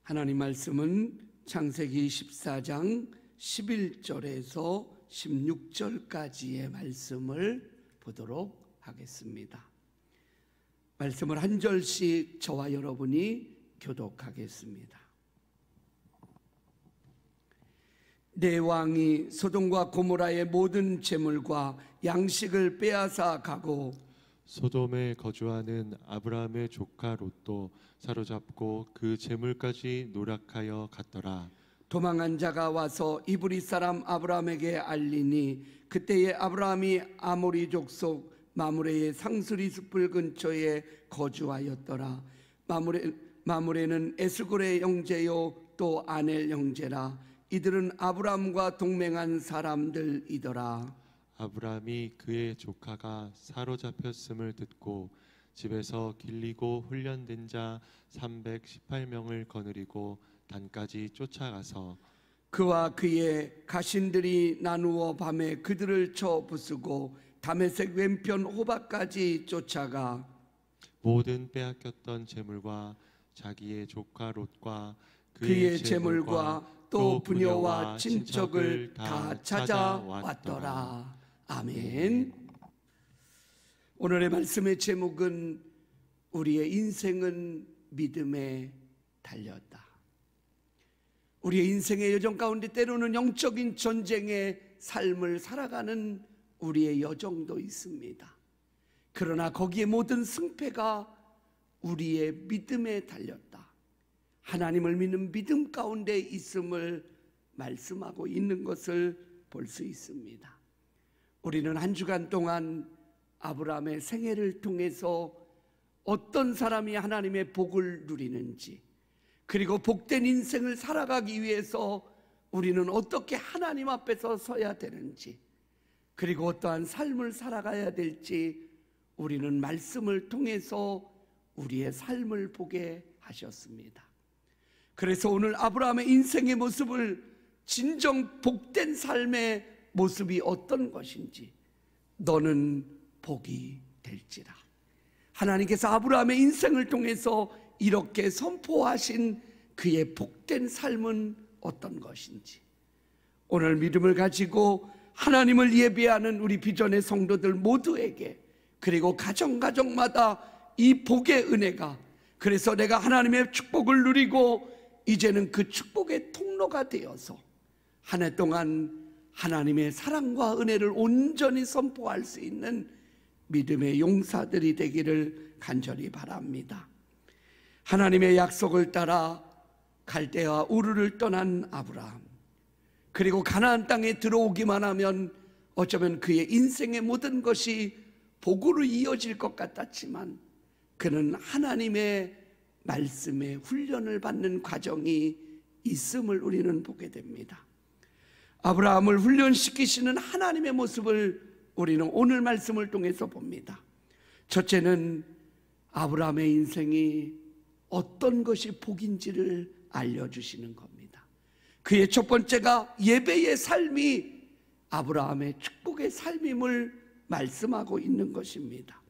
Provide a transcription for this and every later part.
하나님 말씀은 창세기 14장 11절에서 16절까지의 말씀을 보도록 하겠습니다. 말씀을 한 절씩 저와 여러분이 교독하겠습니다. 내 왕이 소돔과 고모라의 모든 재물과 양식을 빼앗아 가고 소돔에 거주하는 아브라함의 조카 롯도 사로잡고 그 재물까지 노략하여 갔더라. 도망한 자가 와서 이브리 사람 아브라함에게 알리니 그때에 아브라함이 아모리 족속 마므레의 상수리 숲을 근처에 거주하였더라. 마므레는 에스골의 형제요 또 아넬 형제라. 이들은 아브라함과 동맹한 사람들이더라. 아브라함이 그의 조카가 사로잡혔음을 듣고 집에서 길리고 훈련된 자 318명을 거느리고 단까지 쫓아가서 그와 그의 가신들이 나누어 밤에 그들을 쳐 부수고 다메섹 왼편 호박까지 쫓아가 모든 빼앗겼던 재물과 자기의 조카 롯과 그의 재물과 또 부녀와 친척을 다 찾아왔더라. 아멘. 오늘의 말씀의 제목은 우리의 인생은 믿음에 달렸다. 우리의 인생의 여정 가운데 때로는 영적인 전쟁의 삶을 살아가는 우리의 여정도 있습니다. 그러나 거기에 모든 승패가 우리의 믿음에 달렸다. 하나님을 믿는 믿음 가운데 있음을 말씀하고 있는 것을 볼 수 있습니다. 우리는 한 주간 동안 아브라함의 생애를 통해서 어떤 사람이 하나님의 복을 누리는지, 그리고 복된 인생을 살아가기 위해서 우리는 어떻게 하나님 앞에서 서야 되는지, 그리고 어떠한 삶을 살아가야 될지 우리는 말씀을 통해서 우리의 삶을 보게 하셨습니다. 그래서 오늘 아브라함의 인생의 모습을, 진정 복된 삶의 모습이 어떤 것인지 너는 복이 될지라. 하나님께서 아브라함의 인생을 통해서 이렇게 선포하신 그의 복된 삶은 어떤 것인지, 오늘 믿음을 가지고 하나님을 예배하는 우리 비전의 성도들 모두에게, 그리고 가정마다 이 복의 은혜가, 그래서 내가 하나님의 축복을 누리고 이제는 그 축복의 통로가 되어서 한 해 동안 하나님의 사랑과 은혜를 온전히 선포할 수 있는 믿음의 용사들이 되기를 간절히 바랍니다. 하나님의 약속을 따라 갈대아 우르를 떠난 아브라함, 그리고 가나안 땅에 들어오기만 하면 어쩌면 그의 인생의 모든 것이 복으로 이어질 것 같았지만 그는 하나님의 말씀에 훈련을 받는 과정이 있음을 우리는 보게 됩니다. 아브라함을 훈련시키시는 하나님의 모습을 우리는 오늘 말씀을 통해서 봅니다. 첫째는 아브라함의 인생이 어떤 것이 복인지를 알려주시는 겁니다. 그의 첫 번째가 예배의 삶이 아브라함의 축복의 삶임을 말씀하고 있는 것입니다.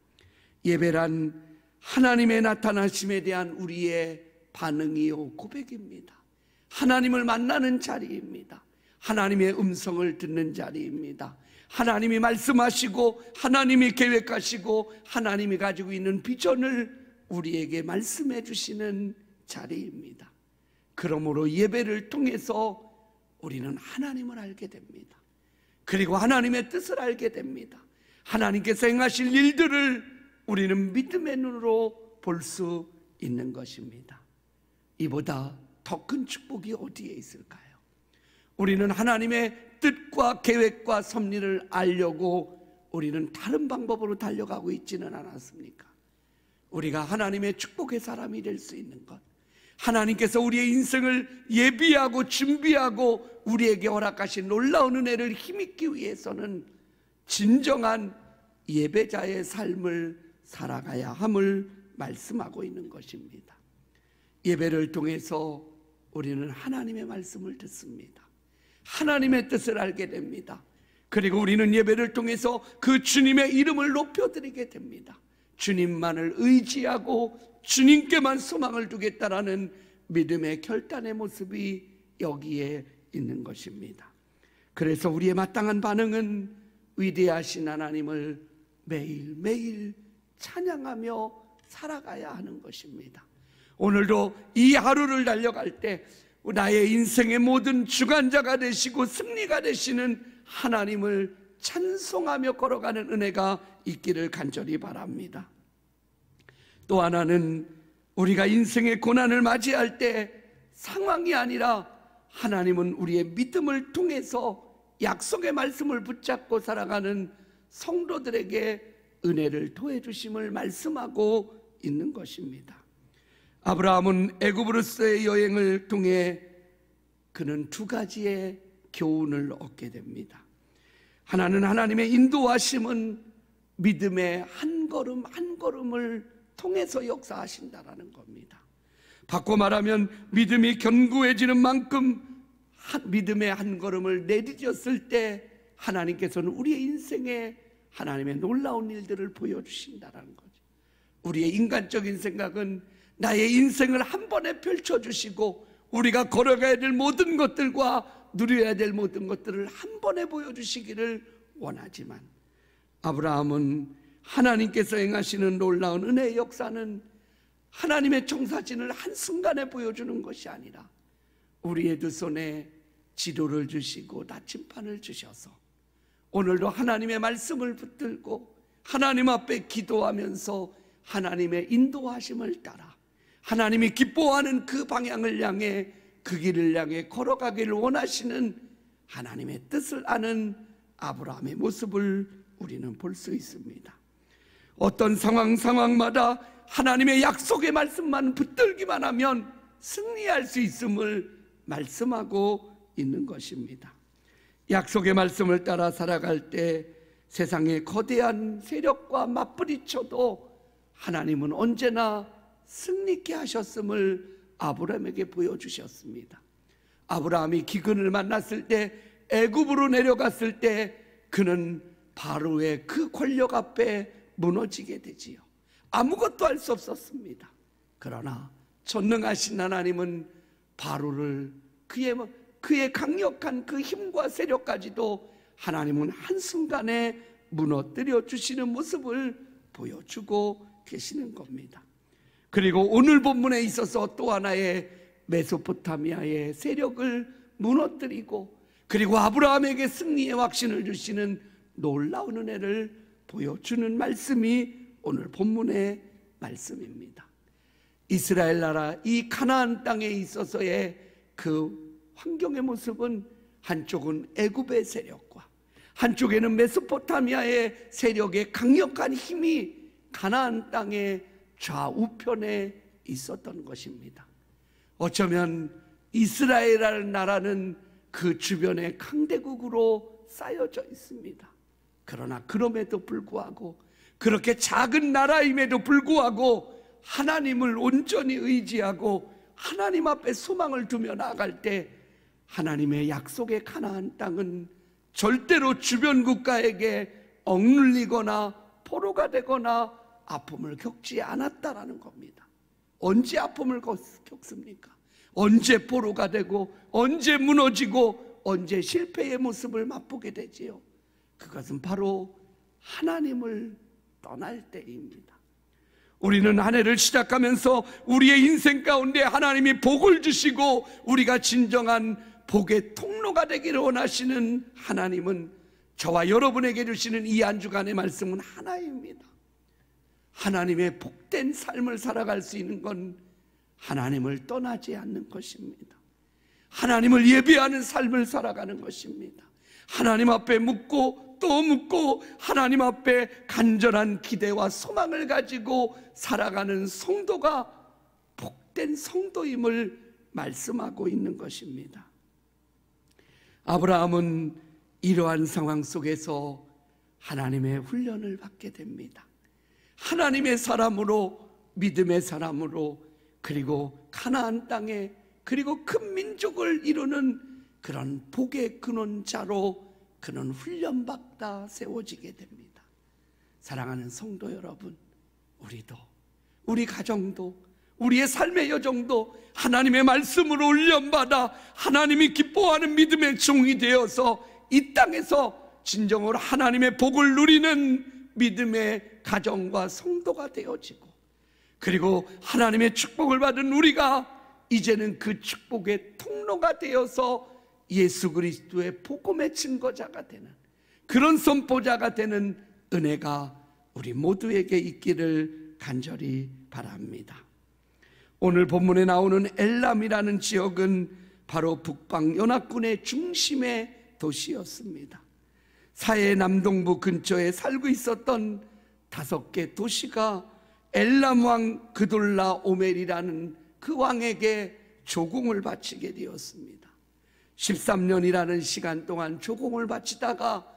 예배란 하나님의 나타나심에 대한 우리의 반응이요 고백입니다. 하나님을 만나는 자리입니다. 하나님의 음성을 듣는 자리입니다. 하나님이 말씀하시고 하나님이 계획하시고 하나님이 가지고 있는 비전을 우리에게 말씀해 주시는 자리입니다. 그러므로 예배를 통해서 우리는 하나님을 알게 됩니다. 그리고 하나님의 뜻을 알게 됩니다. 하나님께서 행하실 일들을 우리는 믿음의 눈으로 볼 수 있는 것입니다. 이보다 더 큰 축복이 어디에 있을까요? 우리는 하나님의 뜻과 계획과 섭리를 알려고 우리는 다른 방법으로 달려가고 있지는 않았습니까? 우리가 하나님의 축복의 사람이 될 수 있는 것, 하나님께서 우리의 인생을 예비하고 준비하고 우리에게 허락하신 놀라운 은혜를 힘입기 위해서는 진정한 예배자의 삶을 살아가야 함을 말씀하고 있는 것입니다. 예배를 통해서 우리는 하나님의 말씀을 듣습니다. 하나님의 뜻을 알게 됩니다. 그리고 우리는 예배를 통해서 그 주님의 이름을 높여드리게 됩니다. 주님만을 의지하고 주님께만 소망을 두겠다라는 믿음의 결단의 모습이 여기에 있는 것입니다. 그래서 우리의 마땅한 반응은 위대하신 하나님을 매일매일 찬양하며 살아가야 하는 것입니다. 오늘도 이 하루를 달려갈 때 나의 인생의 모든 주관자가 되시고 승리가 되시는 하나님을 찬송하며 걸어가는 은혜가 있기를 간절히 바랍니다. 또 하나는 우리가 인생의 고난을 맞이할 때 상황이 아니라 하나님은 우리의 믿음을 통해서 약속의 말씀을 붙잡고 살아가는 성도들에게 은혜를 토해 주심을 말씀하고 있는 것입니다. 아브라함은 애굽으로서의 여행을 통해 그는 두 가지의 교훈을 얻게 됩니다. 하나는 하나님의 인도하심은 믿음의 한 걸음 한 걸음을 통해서 역사하신다라는 겁니다. 바꿔 말하면 믿음이 견고해지는 만큼 믿음의 한 걸음을 내디뎠을 때 하나님께서는 우리의 인생에 하나님의 놀라운 일들을 보여주신다라는 거죠. 우리의 인간적인 생각은 나의 인생을 한 번에 펼쳐주시고 우리가 걸어가야 될 모든 것들과 누려야 될 모든 것들을 한 번에 보여주시기를 원하지만, 아브라함은 하나님께서 행하시는 놀라운 은혜의 역사는 하나님의 청사진을 한순간에 보여주는 것이 아니라 우리의 두 손에 지도를 주시고 나침판을 주셔서 오늘도 하나님의 말씀을 붙들고 하나님 앞에 기도하면서 하나님의 인도하심을 따라 하나님이 기뻐하는 그 방향을 향해, 그 길을 향해 걸어가기를 원하시는 하나님의 뜻을 아는 아브라함의 모습을 우리는 볼 수 있습니다. 어떤 상황마다 하나님의 약속의 말씀만 붙들기만 하면 승리할 수 있음을 말씀하고 있는 것입니다. 약속의 말씀을 따라 살아갈 때 세상의 거대한 세력과 맞부딪혀도 하나님은 언제나 승리케 하셨음을 아브라함에게 보여주셨습니다. 아브라함이 기근을 만났을 때, 애굽으로 내려갔을 때 그는 바로의 그 권력 앞에 무너지게 되지요. 아무것도 할 수 없었습니다. 그러나 전능하신 하나님은 바로를 그의 강력한 그 힘과 세력까지도 하나님은 한순간에 무너뜨려 주시는 모습을 보여주고 계시는 겁니다. 그리고 오늘 본문에 있어서 또 하나의 메소포타미아의 세력을 무너뜨리고 그리고 아브라함에게 승리의 확신을 주시는 놀라운 은혜를 보여주는 말씀이 오늘 본문의 말씀입니다. 이스라엘 나라 이 가나안 땅에 있어서의 그 환경의 모습은 한쪽은 애굽의 세력과 한쪽에는 메소포타미아의 세력의 강력한 힘이 가나안 땅의 좌우편에 있었던 것입니다. 어쩌면 이스라엘 나라는 그 주변의 강대국으로 쌓여져 있습니다. 그러나 그럼에도 불구하고, 그렇게 작은 나라임에도 불구하고 하나님을 온전히 의지하고 하나님 앞에 소망을 두며 나아갈 때 하나님의 약속의 가나안 땅은 절대로 주변 국가에게 억눌리거나 포로가 되거나 아픔을 겪지 않았다라는 겁니다. 언제 아픔을 겪습니까? 언제 포로가 되고 언제 무너지고 언제 실패의 모습을 맛보게 되지요? 그것은 바로 하나님을 떠날 때입니다. 우리는 한 해를 시작하면서 우리의 인생 가운데 하나님이 복을 주시고 우리가 진정한 복의 통로가 되기를 원하시는 하나님은, 저와 여러분에게 주시는 이 한 주간의 말씀은 하나입니다. 하나님의 복된 삶을 살아갈 수 있는 건 하나님을 떠나지 않는 것입니다. 하나님을 예배하는 삶을 살아가는 것입니다. 하나님 앞에 묻고 또 묻고 하나님 앞에 간절한 기대와 소망을 가지고 살아가는 성도가 복된 성도임을 말씀하고 있는 것입니다. 아브라함은 이러한 상황 속에서 하나님의 훈련을 받게 됩니다. 하나님의 사람으로, 믿음의 사람으로, 그리고 가나안 땅에, 그리고 큰 민족을 이루는 그런 복의 근원자로 그는 훈련받다 세워지게 됩니다. 사랑하는 성도 여러분, 우리도, 우리 가정도, 우리의 삶의 여정도 하나님의 말씀으로 훈련받아 하나님이 기뻐하는 믿음의 종이 되어서 이 땅에서 진정으로 하나님의 복을 누리는 믿음의 가정과 성도가 되어지고, 그리고 하나님의 축복을 받은 우리가 이제는 그 축복의 통로가 되어서 예수 그리스도의 복음의 증거자가 되는, 그런 선포자가 되는 은혜가 우리 모두에게 있기를 간절히 바랍니다. 오늘 본문에 나오는 엘람이라는 지역은 바로 북방 연합군의 중심의 도시였습니다. 사해 남동부 근처에 살고 있었던 5개 도시가 엘람 왕 그돌라 오멜이라는 그 왕에게 조공을 바치게 되었습니다. 13년이라는 시간 동안 조공을 바치다가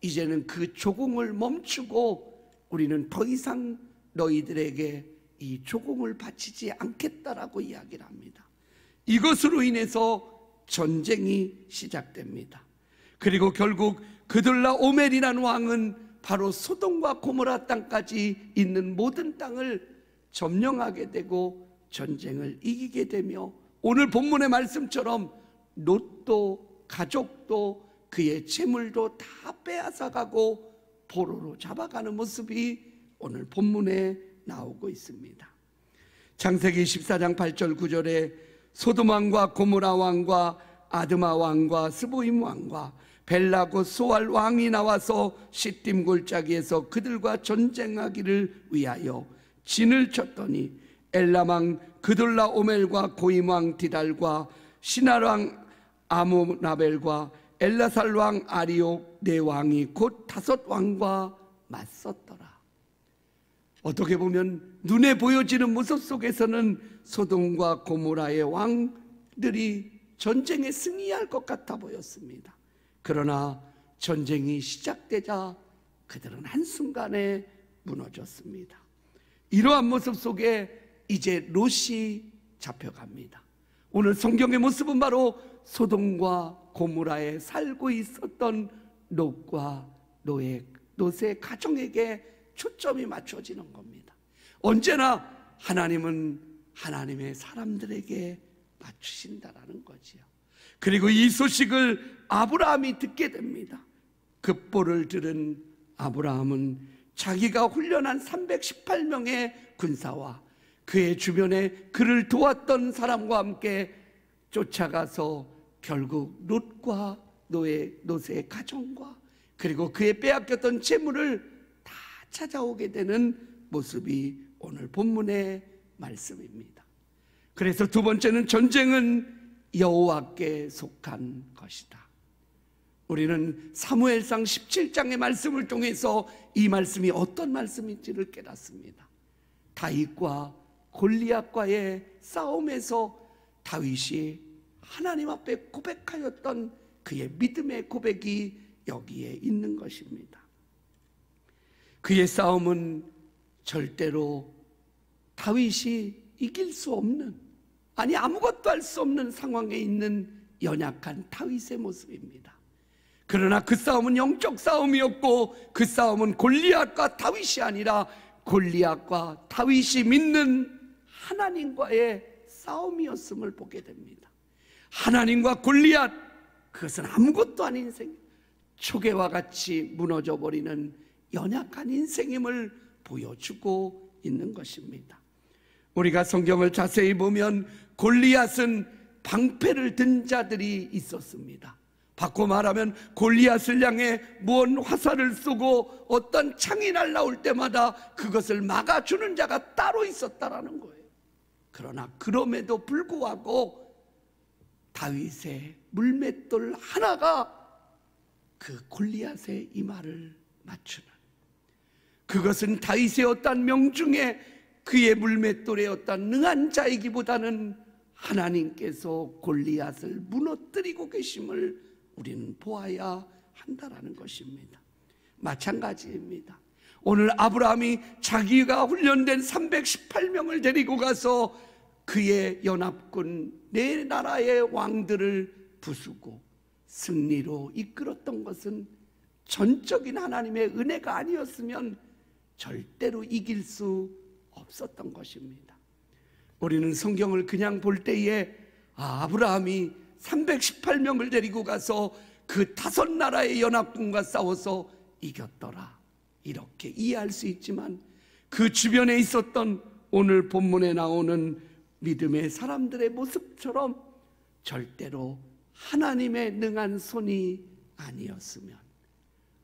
이제는 그 조공을 멈추고 우리는 더 이상 너희들에게 이 조공을 바치지 않겠다라고 이야기를 합니다. 이것으로 인해서 전쟁이 시작됩니다. 그리고 결국 그돌라 오멜이라는 왕은 바로 소돔과 고모라 땅까지 있는 모든 땅을 점령하게 되고 전쟁을 이기게 되며, 오늘 본문의 말씀처럼 롯도 가족도 그의 재물도 다 빼앗아가고 포로로 잡아가는 모습이 오늘 본문에 나오고 있습니다. 창세기 14장 8절 9절에 소돔 왕과 고모라 왕과 아드마 왕과 스보임 왕과 벨라고 소알 왕이 나와서 시딤 골짜기에서 그들과 전쟁하기를 위하여 진을 쳤더니 엘람 왕 그돌라 오멜과 고임 왕 디달과 시날 왕 아모나벨과 엘라살 왕 아리옥 네 왕이 곧 5 왕과 맞섰더라. 어떻게 보면 눈에 보여지는 모습 속에서는 소돔과 고모라의 왕들이 전쟁에 승리할 것 같아 보였습니다. 그러나 전쟁이 시작되자 그들은 한순간에 무너졌습니다. 이러한 모습 속에 이제 롯이 잡혀갑니다. 오늘 성경의 모습은 바로 소돔과 고모라에 살고 있었던 롯과 롯의 가정에게 초점이 맞춰지는 겁니다. 언제나 하나님은 하나님의 사람들에게 맞추신다라는 거지요. 그리고 이 소식을 아브라함이 듣게 됩니다. 급보를 들은 아브라함은 자기가 훈련한 318명의 군사와 그의 주변에 그를 도왔던 사람과 함께 쫓아가서 결국 롯과 롯의 가정과 그리고 그의 빼앗겼던 재물을 다 찾아오게 되는 모습이 오늘 본문의 말씀입니다. 그래서 두 번째는 전쟁은 여호와께 속한 것이다. 우리는 사무엘상 17장의 말씀을 통해서 이 말씀이 어떤 말씀인지를 깨닫습니다. 다윗과 골리앗과의 싸움에서 다윗이 하나님 앞에 고백하였던 그의 믿음의 고백이 여기에 있는 것입니다. 그의 싸움은 절대로 다윗이 이길 수 없는, 아니 아무것도 할 수 없는 상황에 있는 연약한 다윗의 모습입니다. 그러나 그 싸움은 영적 싸움이었고, 그 싸움은 골리앗과 다윗이 아니라 골리앗과 다윗이 믿는 하나님과의 싸움이었음을 보게 됩니다. 하나님과 골리앗, 그것은 아무것도 아닌 인생, 초계와 같이 무너져버리는 연약한 인생임을 보여주고 있는 것입니다. 우리가 성경을 자세히 보면 골리앗은 방패를 든 자들이 있었습니다. 바꿔 말하면 골리앗을 향해 무언 화살을 쏘고 어떤 창이 날라올 때마다 그것을 막아주는 자가 따로 있었다라는 거예요. 그러나 그럼에도 불구하고 다윗의 물맷돌 하나가 그 골리앗의 이마를 맞추는, 그것은 다윗의 어떤 명중에 그의 물맷돌의 어떤 능한 자이기보다는 하나님께서 골리앗을 무너뜨리고 계심을 우리는 보아야 한다라는 것입니다. 마찬가지입니다. 오늘 아브라함이 자기가 훈련된 318명을 데리고 가서 그의 연합군 네 나라의 왕들을 부수고 승리로 이끌었던 것은 전적인 하나님의 은혜가 아니었으면 절대로 이길 수 없었던 것입니다. 우리는 성경을 그냥 볼 때에 아브라함이 318명을 데리고 가서 그 5나라의 연합군과 싸워서 이겼더라, 이렇게 이해할 수 있지만 그 주변에 있었던 오늘 본문에 나오는 믿음의 사람들의 모습처럼 절대로 하나님의 능한 손이 아니었으면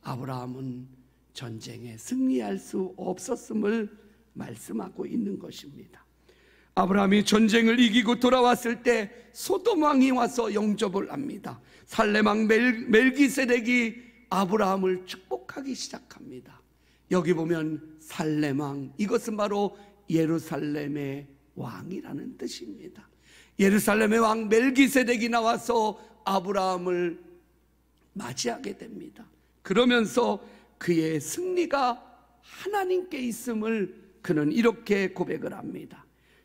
아브라함은 전쟁에 승리할 수 없었음을 말씀하고 있는 것입니다. 아브라함이 전쟁을 이기고 돌아왔을 때 소돔 왕이 와서 영접을 합니다. 살렘 왕 멜기세덱이 아브라함을 축복하기 시작합니다. 여기 보면 살렘 왕, 이것은 바로 예루살렘의 왕이라는 뜻입니다. 예루살렘의 왕 멜기세덱이 나와서 아브라함을 맞이하게 됩니다. 그러면서 그의 승리가 하나님께 있음을 그는 이렇게 고백을 합니다.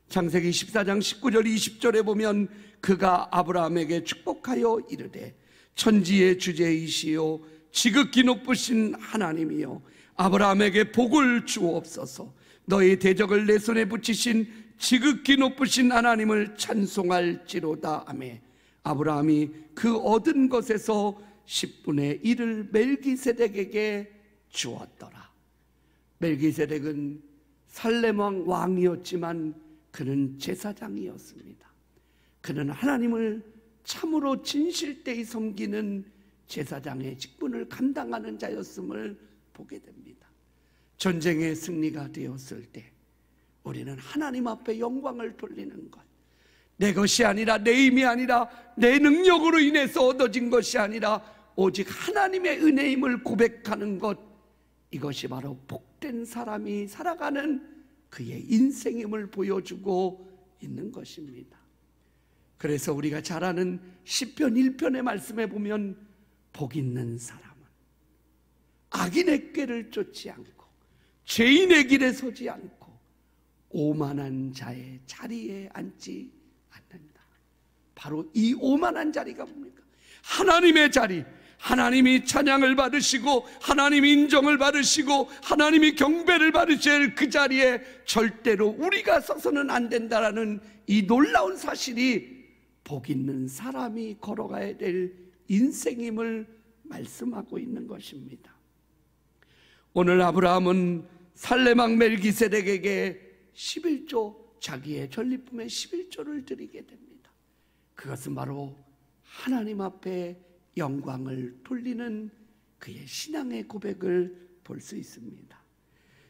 창세기 14장 19절 20절에 보면 그가 아브라함에게 축복하여 이르되 천지의 주제이시요 지극히 높으신 하나님이여 아브라함에게 복을 주옵소서. 너의 대적을 내 손에 붙이신 지극히 높으신 하나님을 찬송할지로다 하매 아브라함이 그 얻은 것에서 10분의 1을 멜기세덱에게 주었더라. 멜기세덱은 살렘 왕이었지만 그는 제사장이었습니다. 그는 하나님을 참으로 진실되이 섬기는 제사장의 직분을 감당하는 자였음을 보게 됩니다. 전쟁의 승리가 되었을 때 우리는 하나님 앞에 영광을 돌리는 것, 내 것이 아니라, 내 힘이 아니라, 내 능력으로 인해서 얻어진 것이 아니라 오직 하나님의 은혜임을 고백하는 것, 이것이 바로 복된 사람이 살아가는 그의 인생임을 보여주고 있는 것입니다. 그래서 우리가 잘 아는 시편 1편의 말씀에 보면 복 있는 사람은 악인의 꾀를 쫓지 않고 죄인의 길에 서지 않고 오만한 자의 자리에 앉지 않는다. 바로 이 오만한 자리가 뭡니까? 하나님의 자리, 하나님이 찬양을 받으시고 하나님이 인정을 받으시고 하나님이 경배를 받으실 그 자리에 절대로 우리가 서서는 안 된다라는 이 놀라운 사실이 복 있는 사람이 걸어가야 될 인생임을 말씀하고 있는 것입니다. 오늘 아브라함은 살렘 왕 멜기세덱에게 11조, 자기의 전리품의 11조를 드리게 됩니다. 그것은 바로 하나님 앞에 영광을 돌리는 그의 신앙의 고백을 볼 수 있습니다.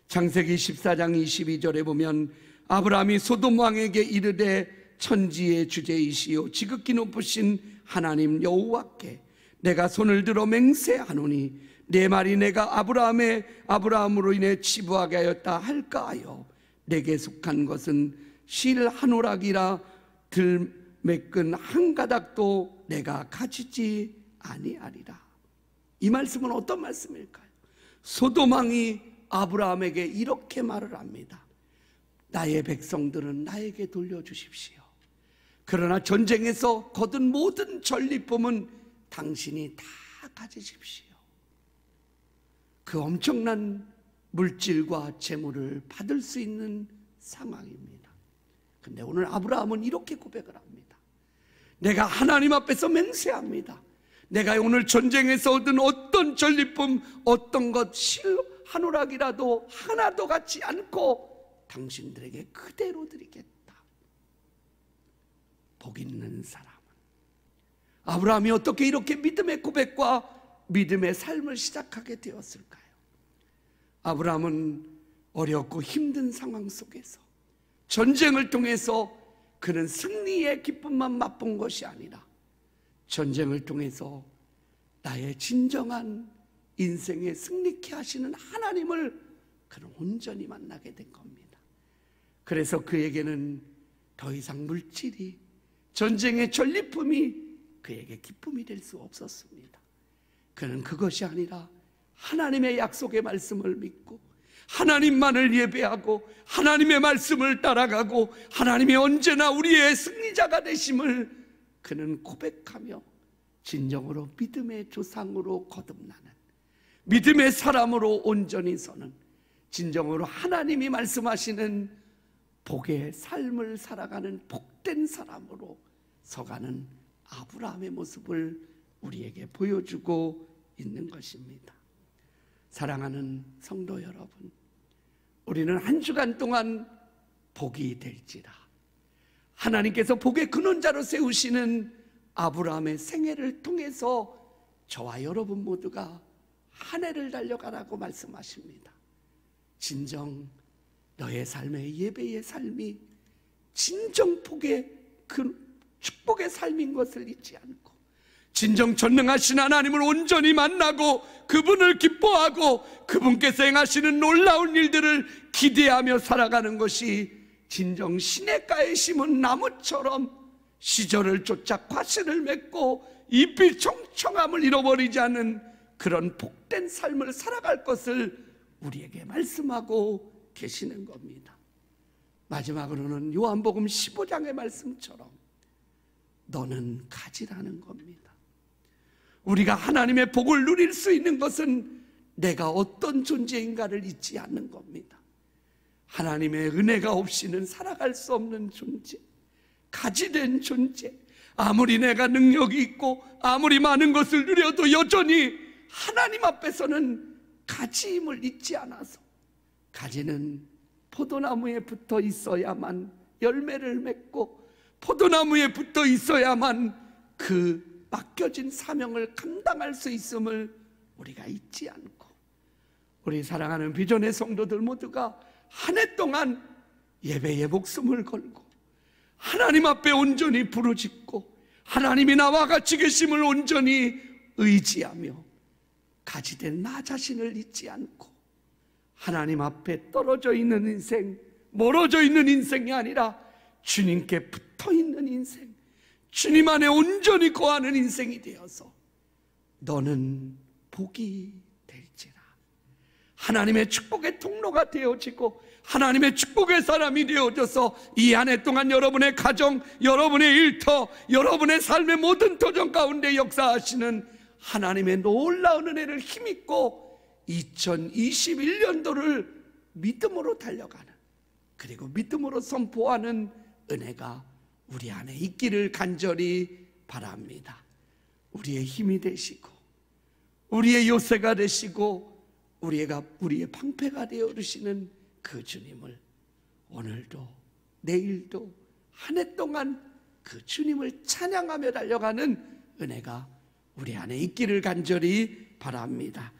창세기 14장 22절에 보면 아브라함이 소돔 왕에게 이르되 천지의 주제이시요 지극히 높으신 하나님 여호와께 내가 손을 들어 맹세하노니 내 말이 내가 아브라함으로 인해 치부하게 하였다 할까하여 내게 속한 것은 실 한 오락이라 들매끈 한 가닥도 내가 가지지 아니하리라. 이 말씀은 어떤 말씀일까요? 소돔 왕이 아브라함에게 이렇게 말을 합니다. 나의 백성들은 나에게 돌려주십시오. 그러나 전쟁에서 거둔 모든 전리품은 당신이 다 가지십시오. 그 엄청난 물질과 재물을 받을 수 있는 상황입니다. 근데 오늘 아브라함은 이렇게 고백을 합니다. 내가 하나님 앞에서 맹세합니다. 내가 오늘 전쟁에서 얻은 어떤 전리품, 어떤 것 실 한 오락이라도 하나도 갖지 않고 당신들에게 그대로 드리겠다. 복 있는 사람은 아브라함이 어떻게 이렇게 믿음의 고백과 믿음의 삶을 시작하게 되었을까요? 아브라함은 어렵고 힘든 상황 속에서 전쟁을 통해서 그는 승리의 기쁨만 맛본 것이 아니라 전쟁을 통해서 나의 진정한 인생에 승리케 하시는 하나님을 그는 온전히 만나게 된 겁니다. 그래서 그에게는 더 이상 물질이, 전쟁의 전리품이 그에게 기쁨이 될 수 없었습니다. 그는 그것이 아니라 하나님의 약속의 말씀을 믿고 하나님만을 예배하고 하나님의 말씀을 따라가고 하나님이 언제나 우리의 승리자가 되심을 그는 고백하며 진정으로 믿음의 조상으로 거듭나는, 믿음의 사람으로 온전히 서는, 진정으로 하나님이 말씀하시는 복의 삶을 살아가는 복된 사람으로 서가는 아브라함의 모습을 우리에게 보여주고 있는 것입니다. 사랑하는 성도 여러분, 우리는 한 주간 동안 복이 될지라 하나님께서 복의 근원자로 세우시는 아브라함의 생애를 통해서 저와 여러분 모두가 한 해를 달려가라고 말씀하십니다. 진정 너의 삶의 예배의 삶이 진정 복의 그 축복의 삶인 것을 잊지 않고 진정 전능하신 하나님을 온전히 만나고 그분을 기뻐하고 그분께서 행하시는 놀라운 일들을 기대하며 살아가는 것이 진정 시냇가에 심은 나무처럼 시절을 쫓아 과실을 맺고 잎이 청청함을 잃어버리지 않는 그런 복된 삶을 살아갈 것을 우리에게 말씀하고 계시는 겁니다. 마지막으로는 요한복음 15장의 말씀처럼 너는 가지라는 겁니다. 우리가 하나님의 복을 누릴 수 있는 것은 내가 어떤 존재인가를 잊지 않는 겁니다. 하나님의 은혜가 없이는 살아갈 수 없는 존재, 가지된 존재. 아무리 내가 능력이 있고 아무리 많은 것을 누려도 여전히 하나님 앞에서는 가지임을 잊지 않아서 가지는 포도나무에 붙어 있어야만 열매를 맺고 포도나무에 붙어 있어야만 그 맡겨진 사명을 감당할 수 있음을 우리가 잊지 않고 우리 사랑하는 비전의 성도들 모두가 한 해 동안 예배에 목숨을 걸고 하나님 앞에 온전히 부르짖고 하나님이 나와 같이 계심을 온전히 의지하며 가지된 나 자신을 잊지 않고 하나님 앞에 떨어져 있는 인생, 멀어져 있는 인생이 아니라 주님께 붙어 있는 인생, 주님 안에 온전히 거하는 인생이 되어서 너는 복이 될지라. 하나님의 축복의 통로가 되어지고 하나님의 축복의 사람이 되어져서 이 한 해 동안 여러분의 가정, 여러분의 일터, 여러분의 삶의 모든 도전 가운데 역사하시는 하나님의 놀라운 은혜를 힘입고 2021년도를 믿음으로 달려가는, 그리고 믿음으로 선포하는 은혜가 우리 안에 있기를 간절히 바랍니다. 우리의 힘이 되시고 우리의 요새가 되시고 우리의 방패가 되어주시는 그 주님을 오늘도 내일도 한 해 동안 그 주님을 찬양하며 달려가는 은혜가 우리 안에 있기를 간절히 바랍니다.